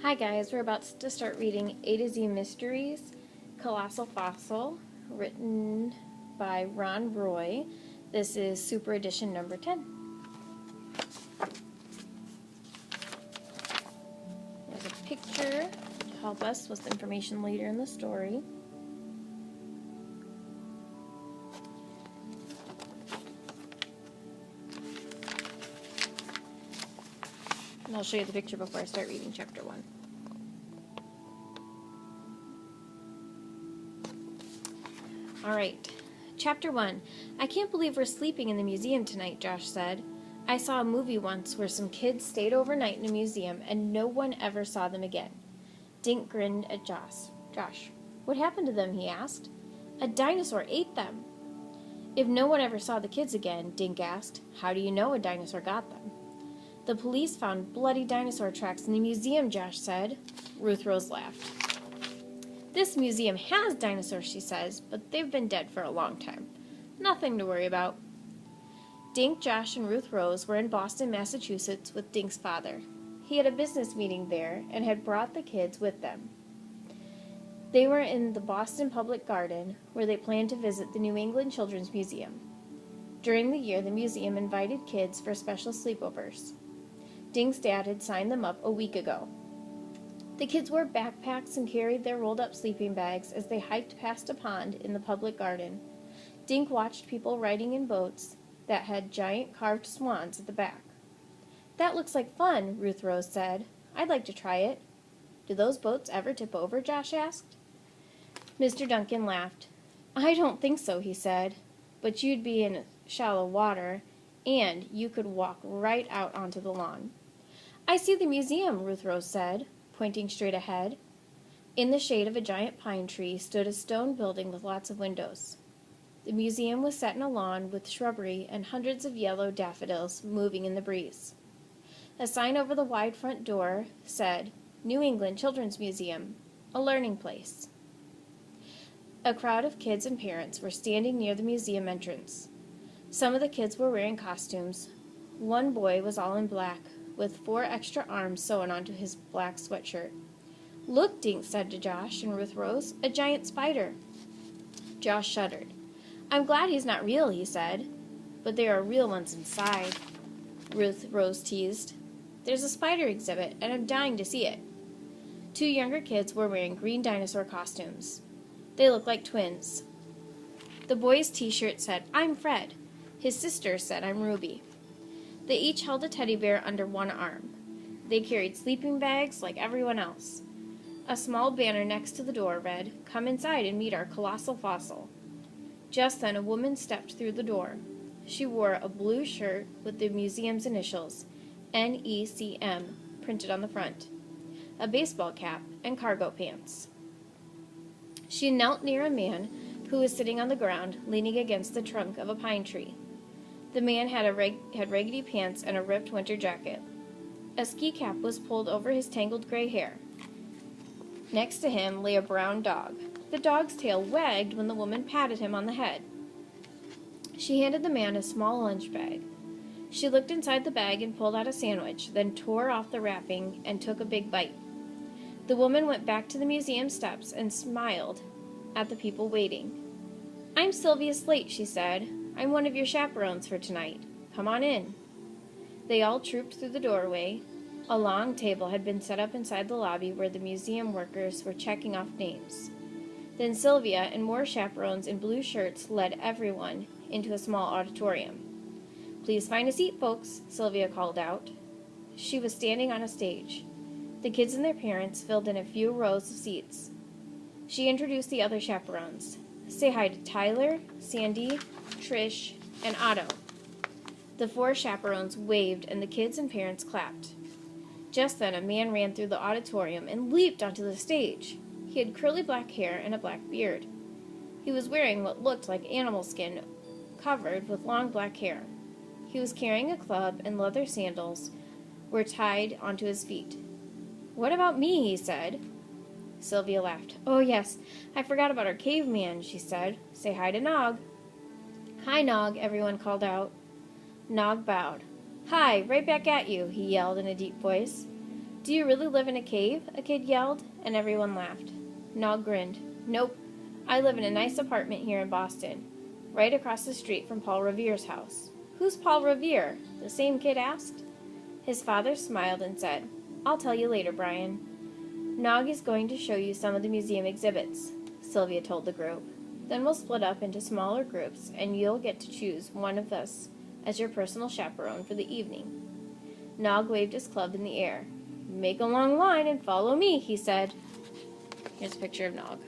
Hi guys, we're about to start reading A to Z Mysteries, Colossal Fossil, written by Ron Roy. This is Super Edition number 10. There's a picture to help us with information later in the story. And I'll show you the picture before I start reading chapter 1. Alright, chapter 1. I can't believe we're sleeping in the museum tonight, Josh said. I saw a movie once where some kids stayed overnight in a museum and no one ever saw them again. Dink grinned at Josh. What happened to them, he asked. A dinosaur ate them. If no one ever saw the kids again, Dink asked, how do you know a dinosaur got them? The police found bloody dinosaur tracks in the museum, Josh said. Ruth Rose laughed. This museum has dinosaurs, she says, but they've been dead for a long time. Nothing to worry about. Dink, Josh, and Ruth Rose were in Boston, Massachusetts with Dink's father. He had a business meeting there and had brought the kids with them. They were in the Boston Public Garden, where they planned to visit the New England Children's Museum. During the year, the museum invited kids for special sleepovers. Dink's dad had signed them up a week ago. The kids wore backpacks and carried their rolled-up sleeping bags as they hiked past a pond in the public garden. Dink watched people riding in boats that had giant carved swans at the back. That looks like fun, Ruth Rose said. I'd like to try it. Do those boats ever tip over, Josh asked. Mr. Duncan laughed. I don't think so, he said, but you'd be in shallow water, and you could walk right out onto the lawn. I see the museum, Ruth Rose said, pointing straight ahead. In the shade of a giant pine tree stood a stone building with lots of windows. The museum was set in a lawn with shrubbery and hundreds of yellow daffodils moving in the breeze. A sign over the wide front door said, New England Children's Museum, a learning place. A crowd of kids and parents were standing near the museum entrance. Some of the kids were wearing costumes. One boy was all in black, with 4 extra arms sewn onto his black sweatshirt. Look, Dink said to Josh and Ruth Rose, a giant spider. Josh shuddered. I'm glad he's not real, he said. But there are real ones inside, Ruth Rose teased. There's a spider exhibit, and I'm dying to see it. 2 younger kids were wearing green dinosaur costumes. They looked like twins. The boy's t-shirt said, I'm Fred. His sister said, I'm Ruby. They each held a teddy bear under one arm. They carried sleeping bags like everyone else. A small banner next to the door read, Come inside and meet our colossal fossil. Just then a woman stepped through the door. She wore a blue shirt with the museum's initials, NECM, printed on the front, a baseball cap, and cargo pants. She knelt near a man who was sitting on the ground, leaning against the trunk of a pine tree. The man had raggedy pants and a ripped winter jacket. A ski cap was pulled over his tangled gray hair. Next to him lay a brown dog. The dog's tail wagged when the woman patted him on the head. She handed the man a small lunch bag. She looked inside the bag and pulled out a sandwich, then tore off the wrapping and took a big bite. The woman went back to the museum steps and smiled at the people waiting. I'm Sylvia Slate, she said. I'm one of your chaperones for tonight. Come on in. They all trooped through the doorway. A long table had been set up inside the lobby where the museum workers were checking off names. Then Sylvia and more chaperones in blue shirts led everyone into a small auditorium. Please find a seat, folks, Sylvia called out. She was standing on a stage. The kids and their parents filled in a few rows of seats. She introduced the other chaperones. Say hi to Tyler, Sandy, Trish, and Otto. The 4 chaperones waved and the kids and parents clapped. Just then a man ran through the auditorium and leaped onto the stage. He had curly black hair and a black beard. He was wearing what looked like animal skin covered with long black hair. He was carrying a club and leather sandals were tied onto his feet. What about me, he said. Sylvia laughed. Oh yes, I forgot about our caveman, she said. Say hi to Nog. Hi, Nog, everyone called out. Nog bowed. Hi, right back at you, he yelled in a deep voice. Do you really live in a cave? A kid yelled, and everyone laughed. Nog grinned. Nope. I live in a nice apartment here in Boston, right across the street from Paul Revere's house. Who's Paul Revere? The same kid asked. His father smiled and said, I'll tell you later, Brian. Nog is going to show you some of the museum exhibits, Sylvia told the group. Then we'll split up into smaller groups, and you'll get to choose one of us as your personal chaperone for the evening. Nog waved his club in the air. Make a long line and follow me, he said. Here's a picture of Nog.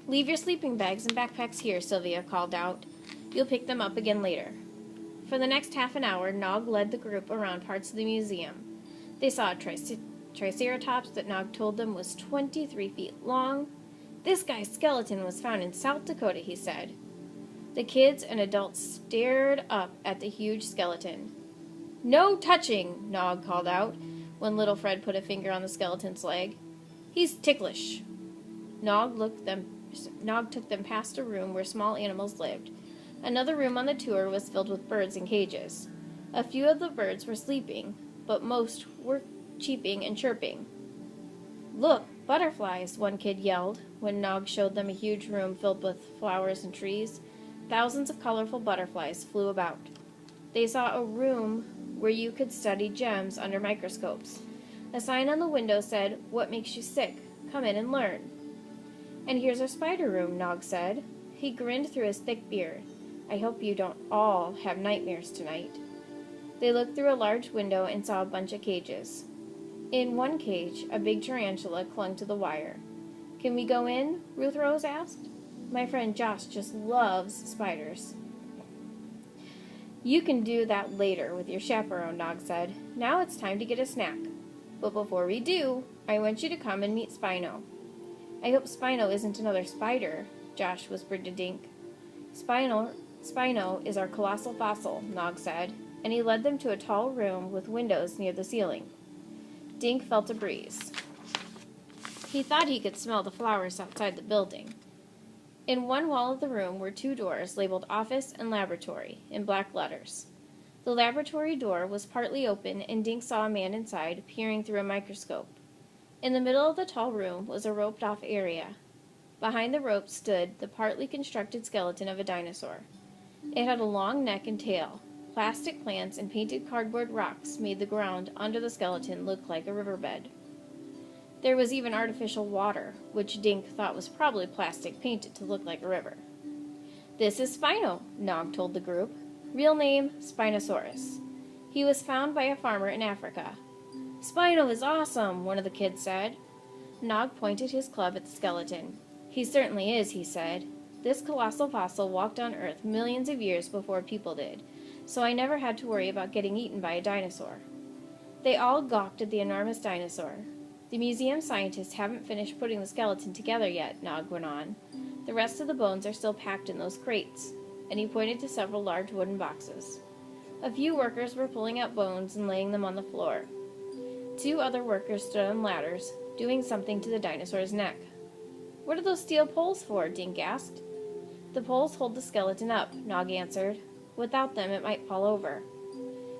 Leave your sleeping bags and backpacks here, Sylvia called out. You'll pick them up again later. For the next half an hour, Nog led the group around parts of the museum. They saw a triceratops that Nog told them was 23 feet long. This guy's skeleton was found in South Dakota, he said. The kids and adults stared up at the huge skeleton. No touching, Nog called out when little Fred put a finger on the skeleton's leg. He's ticklish. Nog took them past a room where small animals lived. Another room on the tour was filled with birds in cages. A few of the birds were sleeping, but most were cheeping and chirping. Look, butterflies, one kid yelled when Nog showed them a huge room filled with flowers and trees. Thousands of colorful butterflies flew about. They saw a room where you could study gems under microscopes. A sign on the window said, What makes you sick? Come in and learn. And here's our spider room, Nog said. He grinned through his thick beard. I hope you don't all have nightmares tonight. They looked through a large window and saw a bunch of cages. In one cage, a big tarantula clung to the wire. Can we go in? Ruth Rose asked. My friend Josh just loves spiders. You can do that later with your chaperone, Nog said. Now it's time to get a snack. But before we do, I want you to come and meet Spino. I hope Spino isn't another spider, Josh whispered to Dink. Spino is our colossal fossil, Nog said, and he led them to a tall room with windows near the ceiling. Dink felt a breeze. He thought he could smell the flowers outside the building. In one wall of the room were two doors labeled Office and Laboratory in black letters. The laboratory door was partly open, and Dink saw a man inside peering through a microscope. In the middle of the tall room was a roped-off area. Behind the rope stood the partly constructed skeleton of a dinosaur. It had a long neck and tail. Plastic plants and painted cardboard rocks made the ground under the skeleton look like a riverbed. There was even artificial water, which Dink thought was probably plastic painted to look like a river. This is Spino, Nog told the group. Real name, Spinosaurus. He was found by a farmer in Africa. Spino is awesome, one of the kids said. Nog pointed his club at the skeleton. He certainly is, he said. This colossal fossil walked on Earth millions of years before people did, so I never had to worry about getting eaten by a dinosaur. They all gawked at the enormous dinosaur. The museum scientists haven't finished putting the skeleton together yet, Nog went on. The rest of the bones are still packed in those crates, and he pointed to several large wooden boxes. A few workers were pulling out bones and laying them on the floor. Two other workers stood on ladders, doing something to the dinosaur's neck. What are those steel poles for? Dink asked. The poles hold the skeleton up, Nog answered. Without them, it might fall over.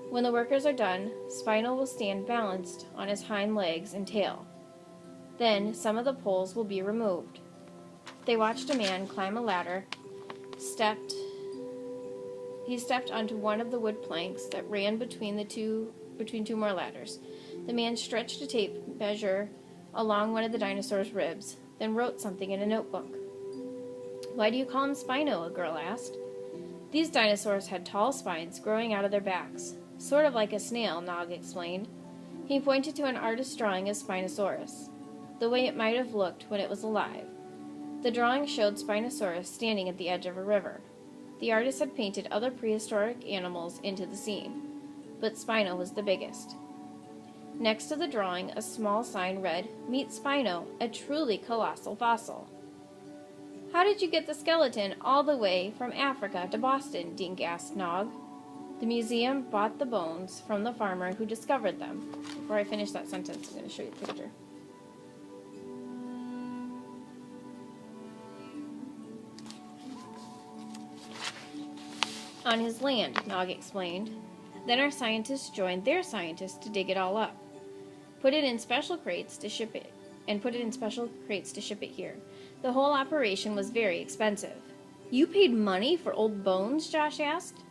When the workers are done, Spino will stand balanced on his hind legs and tail. Then, some of the poles will be removed. They watched a man climb a ladder. He stepped onto one of the wood planks that ran between two more ladders. The man stretched a tape measure along one of the dinosaur's ribs, then wrote something in a notebook. Why do you call him Spino? A girl asked. These dinosaurs had tall spines growing out of their backs, sort of like a snail, Nog explained. He pointed to an artist's drawing of Spinosaurus, the way it might have looked when it was alive. The drawing showed Spinosaurus standing at the edge of a river. The artist had painted other prehistoric animals into the scene, but Spino was the biggest. Next to the drawing, a small sign read, Meet Spino, a truly colossal fossil. How did you get the skeleton all the way from Africa to Boston? Dink asked Nog. The museum bought the bones from the farmer who discovered them. Before I finish that sentence, I'm going to show you the picture. on his land, Nog explained. Then our scientists joined their scientists to dig it all up. Put it in special crates to ship it here. The whole operation was very expensive. You paid money for old bones? Josh asked.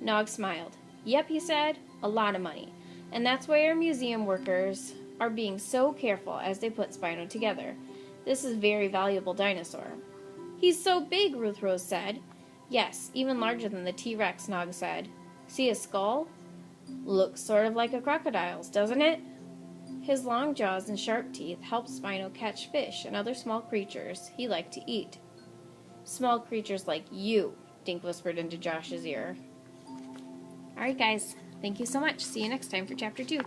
Nog smiled. Yep, he said, a lot of money. And that's why our museum workers are being so careful as they put Spino together. This is a very valuable dinosaur. He's so big, Ruth Rose said. Yes, even larger than the T-Rex, Nog said. See his skull? Looks sort of like a crocodile's, doesn't it? His long jaws and sharp teeth helped Spino catch fish and other small creatures he liked to eat. Small creatures like you, Dink whispered into Josh's ear. Alright guys, thank you so much. See you next time for Chapter 2.